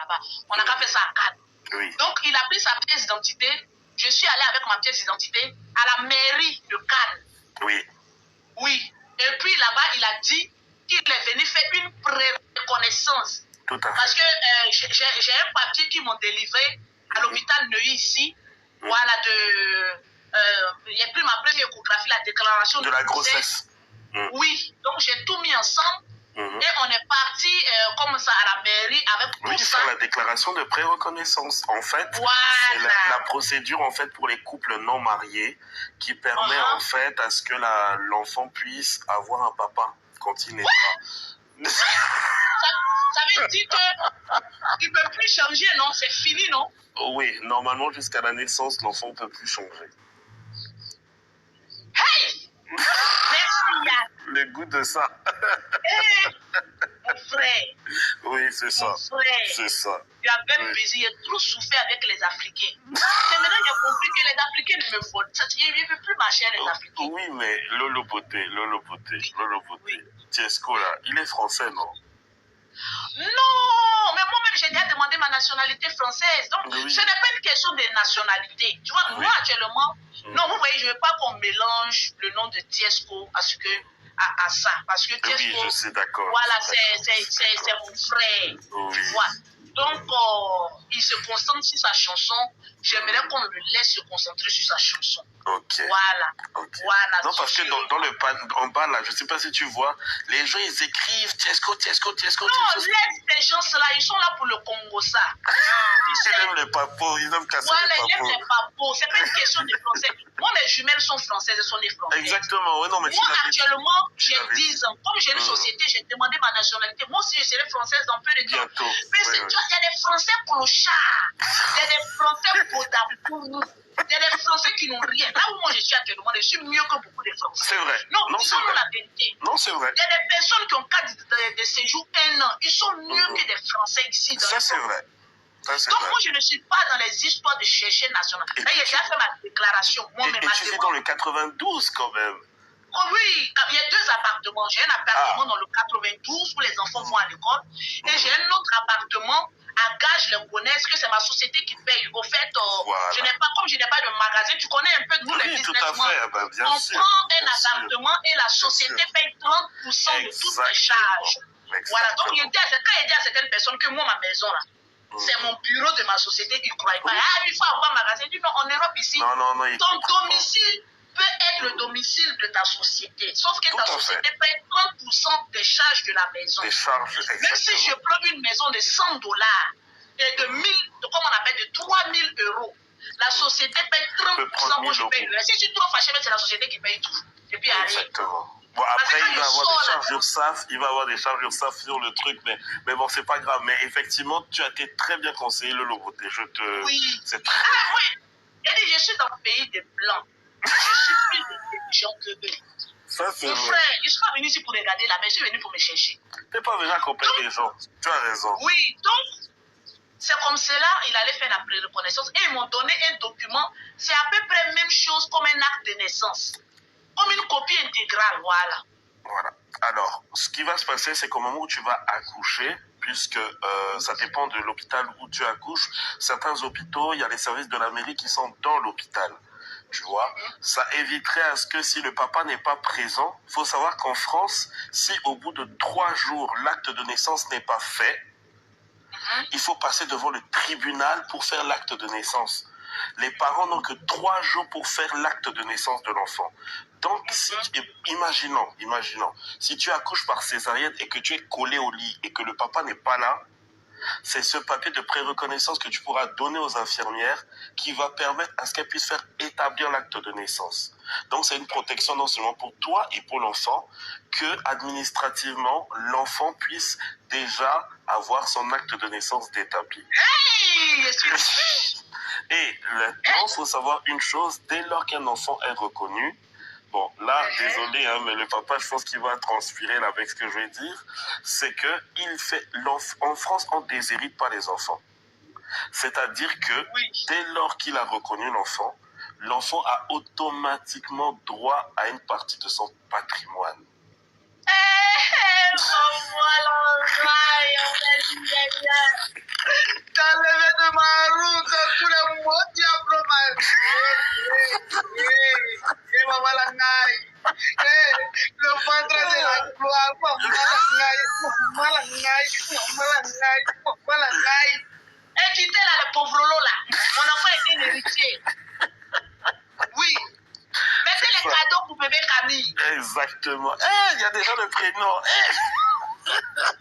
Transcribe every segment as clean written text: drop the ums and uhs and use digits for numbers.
là-bas. On n'a qu'à faire ça à Cannes. Oui. Donc, il a pris sa pièce d'identité. Je suis allée avec ma pièce d'identité à la mairie de Cannes. Oui. Oui. Et puis là-bas, il a dit qu'il est venu faire une pré-reconnaissance. Tout à fait. Parce que j'ai un papier qu'ils m'ont délivré à l'hôpital Neuilly ici. Voilà, j'ai pris ma première échographie, la déclaration de la grossesse. Oui, donc j'ai tout mis ensemble. Et on est parti comme ça à la mairie avec tout ça. Faire la déclaration de pré-reconnaissance. En fait, c'est la procédure en fait pour les couples non mariés qui permet en fait à ce que l'enfant puisse avoir un papa quand il n'est pas. Ça veut dire qu'il ne peut plus changer, non? C'est fini, non? Oui, normalement jusqu'à la naissance, l'enfant ne peut plus changer. Hey! Merci, Yann. Le goût de ça. Hey, mon frère. Oui, c'est ça. C'est ça. Tu as bien baisé, j'ai trop souffert avec les Africains. C'est maintenant que j'ai compris que les Africains ne me volent. Je ne veux plus marcher les Africains. Oui, mais Lolo Poté. Oui. Tiesco, là, il est français, non? Non, mais moi-même, j'ai déjà demandé ma nationalité française. Donc, ce n'est pas une question de nationalité. Tu vois, moi, actuellement, non, vous voyez, je ne veux pas qu'on mélange le nom de Tiesco à ça. Parce que Tiesco, oui, je suis d'accord. Voilà, c'est mon frère. Oui. Tu vois. Donc, il se concentre sur sa chanson. J'aimerais qu'on le laisse se concentrer sur sa chanson. Ok. Voilà. Okay. Voilà. Non, parce que dans le en bas, là, je ne sais pas si tu vois, les gens, ils écrivent Tiesco. Non, laisse ces gens-là, ils sont là pour le Congo, ça. Ils aiment les papos, ils aiment casser les papos. Ils aiment les papos. C'est pas une question de français. Moi, mes jumelles sont françaises, elles sont des françaises. Exactement, oui, non, mais moi, actuellement, j'ai 10 ans. Comme j'ai une société, j'ai demandé ma nationalité. Moi aussi, je serai française dans peu de temps. Bientôt. Mais tu vois, il y a des Français clochards. Il y a des Français podapourous. Il y a des Français qui n'ont rien. Là où moi je suis actuellement, je suis mieux que beaucoup de Français. C'est vrai. Non, disons-nous la vérité. Non, c'est vrai. Il y a des personnes qui ont carte de séjour 1 an. Ils sont mieux que des Français ici. Dans ça, c'est vrai. Donc, moi, je ne suis pas dans les histoires de chercher nationalité. J'ai déjà fait ma déclaration. Et tu vis dans le 92 quand même. Oh oui, il y a 2 appartements. J'ai un appartement dans le 92 où les enfants vont à l'école. Et j'ai un autre appartement à Gage, les connaissent, que c'est ma société qui paye. Au fait, comme je n'ai pas de magasin, tu connais un peu de nous, les businessmen. On prend un appartement et la société paye 30% de toutes les charges. Voilà, donc quand il dit à certaines personnes que moi, ma maison, là, c'est mon bureau de ma société, ils ne croient pas. Ah, il faut avoir un magasin. Il dit non, en Europe ici, ton domicile peut être le domicile de ta société. Sauf que ta société paye 30% des charges de la maison. Des charges, exactement. Même si je prends une maison de $100 et comme on appelle, de 3000 €, la société paye 30%, moi je paye le reste. Si tu es trop fâché, c'est la société qui paye tout. Et puis, exactement. Bon, après, il va avoir des charges URSSAF, sur le truc, mais bon, c'est pas grave. Mais effectivement, tu as été très bien conseillé, le Loboté. Oui. C'est très oui. Et je suis dans le pays des Blancs. Je suis plus intelligent que eux. Ça, c'est mon frère, je ne suis pas venu ici pour regarder là, mais je suis venu pour me chercher. Tu n'es pas venu accompagner les gens. Tu as raison. Oui, donc, c'est comme cela, il allait faire la pré-reconnaissance. Et ils m'ont donné un document. C'est à peu près la même chose comme un acte de naissance. Comme une copie intégrale, voilà. Voilà. Alors, ce qui va se passer, c'est qu'au moment où tu vas accoucher, puisque ça dépend de l'hôpital où tu accouches, certains hôpitaux, il y a les services de la mairie qui sont dans l'hôpital. Tu vois, ça éviterait à ce que si le papa n'est pas présent, il faut savoir qu'en France, si au bout de 3 jours, l'acte de naissance n'est pas fait, il faut passer devant le tribunal pour faire l'acte de naissance. Les parents n'ont que 3 jours pour faire l'acte de naissance de l'enfant. Donc, imaginons, si tu accouches par césarienne et que tu es collé au lit et que le papa n'est pas là, c'est ce papier de pré-reconnaissance que tu pourras donner aux infirmières qui va permettre à ce qu'elles puissent faire établir l'acte de naissance. Donc, c'est une protection non seulement pour toi et pour l'enfant, que administrativement, l'enfant puisse déjà avoir son acte de naissance d'établi. Et maintenant, il faut savoir une chose, dès lors qu'un enfant est reconnu, bon, là, désolé, hein, mais le papa, je pense qu'il va transpirer là, avec ce que je vais dire, c'est que en France, on ne déshérite pas les enfants. C'est-à-dire que dès lors qu'il a reconnu l'enfant a automatiquement droit à une partie de son patrimoine. Voilà, et tu étais là, le pauvre Lolo là. Mon enfant était un héritier. Oui. Mettez les cadeaux pour bébé Camille. Exactement. Il y a déjà le prénom.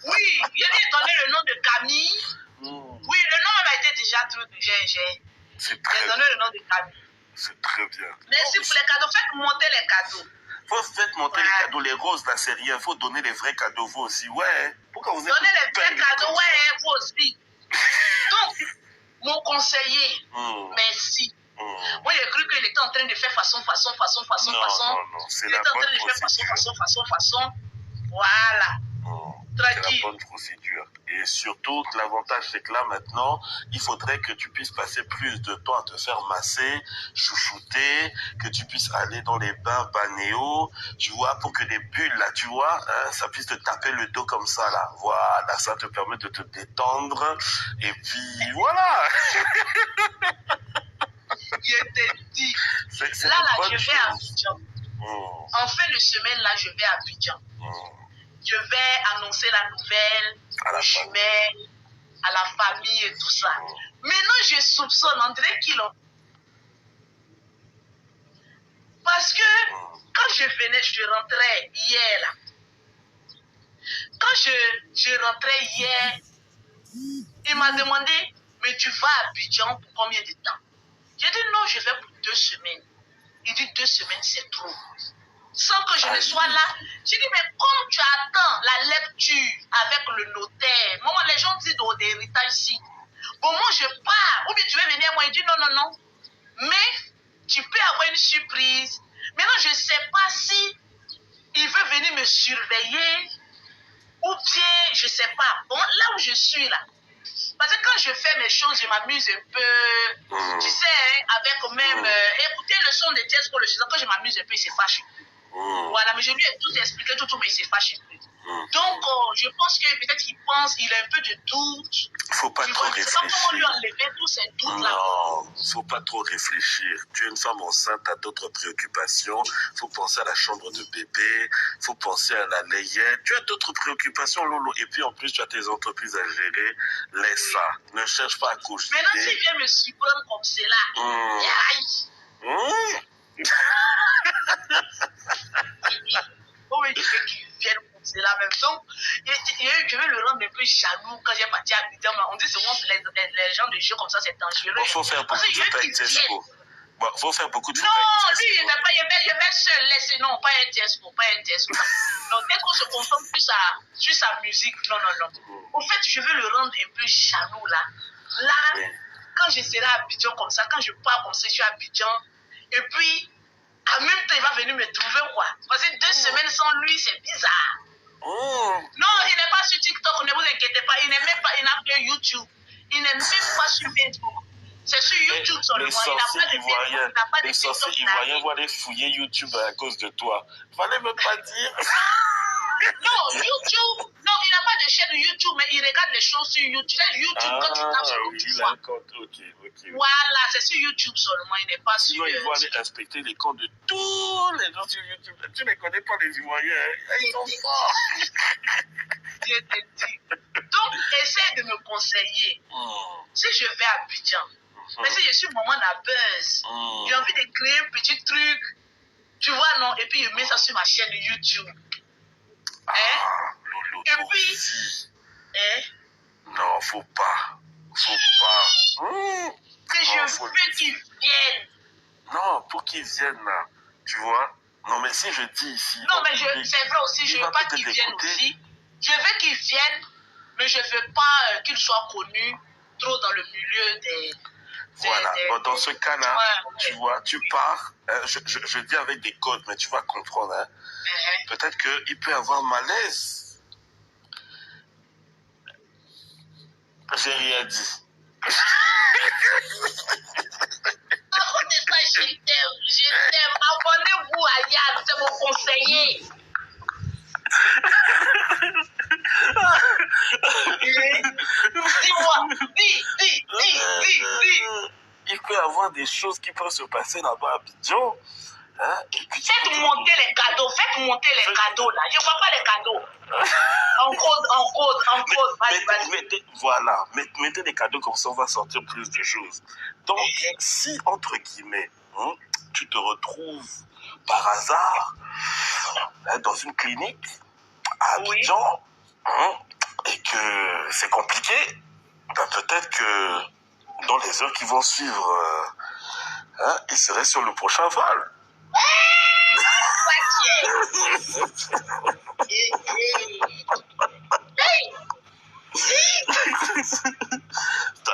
Oui, je lui ai donné le nom de Camille. Oui, le nom a été déjà truc. J'ai donné le nom de Camille. C'est très bien. Merci pour les cadeaux. Faites monter les cadeaux. Faites monter les cadeaux. Les roses, là, c'est rien. Il faut donner les vrais cadeaux, vous aussi. Ouais. Pourquoi vous êtes donnez les vrais cadeaux, ouais, vous aussi. Donc, mon conseiller, merci. Moi, j'ai cru qu'il était en train de faire façon. Non, c'est la bonne façon. Voilà. C'est la bonne procédure. Et surtout, l'avantage, c'est que là, maintenant, il faudrait que tu puisses passer plus de temps à te faire masser, chouchouter, que tu puisses aller dans les bains balnéaux, tu vois, pour que les bulles, là, tu vois, hein, ça puisse te taper le dos comme ça, là. Voilà, ça te permet de te détendre. Et puis, voilà. Je te dis. Là, je vais à Abidjan. En fin de semaine, là, je vais à Abidjan. Je vais annoncer la nouvelle aux jumelles, à la famille et tout ça. Maintenant, je soupçonne André qu'ils ont. Parce que quand je rentrais hier, là. Quand je rentrais hier, il m'a demandé, mais tu vas à Abidjan pour combien de temps? J'ai dit non, je vais pour 2 semaines. Il dit 2 semaines, c'est trop. Sans que je ne sois là. J'ai dit, mais comme tu attends la lecture avec le notaire, moi, les gens disent d'héritage ici. Bon, moi, je pars. Ou bien tu veux venir, moi, il dit non. Mais tu peux avoir une surprise. Maintenant, je ne sais pas si il veut venir me surveiller ou bien, je ne sais pas. Bon, là où je suis, là. Parce que quand je fais mes choses, je m'amuse un peu. Tu sais, hein, avec même... écoutez le son de Tiesco, quand je m'amuse un peu, il se fâche. Voilà, mais je lui ai tout expliqué, tout, mais il se fâche un peu. Donc, je pense que peut-être qu'il pense, il a un peu de doute. Faut pas trop réfléchir. Je sais pas comment lui enlever tous ces doutes-là. Non, faut pas trop réfléchir. Tu es une femme enceinte, tu as d'autres préoccupations. Faut penser à la chambre de bébé, faut penser à la layette. Tu as d'autres préoccupations, Lolo. Et puis en plus, tu as tes entreprises à gérer. Laisse ça. Ne cherche pas à coucher. Maintenant, s'il vient me surprendre comme cela, oui, je veux qu'il vienne comme cela même. Donc, je vais le rendre un peu jaloux quand j'ai parti à Abidjan. On dit souvent que les gens de jeu comme ça, c'est dangereux. Il faut faire beaucoup de foot avec Tiesco. Faut faire beaucoup de foot avec Tiesco. Non, lui, je vais seul laisser. Non, pas un Tiesco. Donc, dès qu'on se concentre plus sur sa musique, non. En fait, je veux le rendre un peu jaloux là. Là, quand je serai à Abidjan comme ça, quand je pars comme ça, je suis à Abidjan, et puis, en même temps, il va venir me trouver, quoi. Parce que 2 semaines sans lui, c'est bizarre. Non, il n'est pas sur TikTok, ne vous inquiétez pas. Il n'est même pas, il n'a que YouTube. Il n'est même pas sur Facebook. C'est sur YouTube seulement. Les sorciers ivoiriens vont aller fouiller YouTube à cause de toi. Fallait même pas dire. Non, YouTube. Non, il n'a pas de chaîne YouTube, mais il regarde les choses sur YouTube. Quand tu tapes sur YouTube. Ok. Voilà, c'est sur YouTube seulement. Il n'est pas sur. Sinon, ils vont aller inspecter les comptes de tous les gens sur YouTube. Tu ne connais pas les Ivoiriens. Ils sont forts. Je te dis. Donc, essaie de me conseiller. Si je vais à Abidjan, mais si je suis maman à buzz, j'ai envie de créer un petit truc. Tu vois, non? Et puis, je mets ça sur ma chaîne YouTube. Lolo, et puis, non, faut pas. Que je veux qu'ils viennent. Non, pour qu'ils viennent là, tu vois. Non, mais si je dis ici. Non, mais c'est vrai aussi, je ne veux pas qu'ils viennent aussi. Je veux qu'ils viennent, mais je ne veux pas qu'ils soient connus trop dans le milieu des. Voilà, dans ce cas-là, tu vois, tu pars, je dis avec des codes, mais tu vas comprendre, hein. Peut-être qu'il peut y avoir malaise. J'ai rien dit. Je t'aime. Abonnez-vous à Yann, c'est mon conseiller. Dis-moi, dis. Il peut y avoir des choses qui peuvent se passer là-bas à Abidjan. Hein? Faites monter les cadeaux là. Je ne vois pas les cadeaux. En pause. Voilà, mettez des cadeaux comme ça, on va sortir plus de choses. Donc, si, entre guillemets, tu te retrouves par hasard dans une clinique à Abidjan, et que c'est compliqué, ben peut-être que dans les heures qui vont suivre, il serait sur le prochain vol.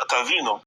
T'as vu, non?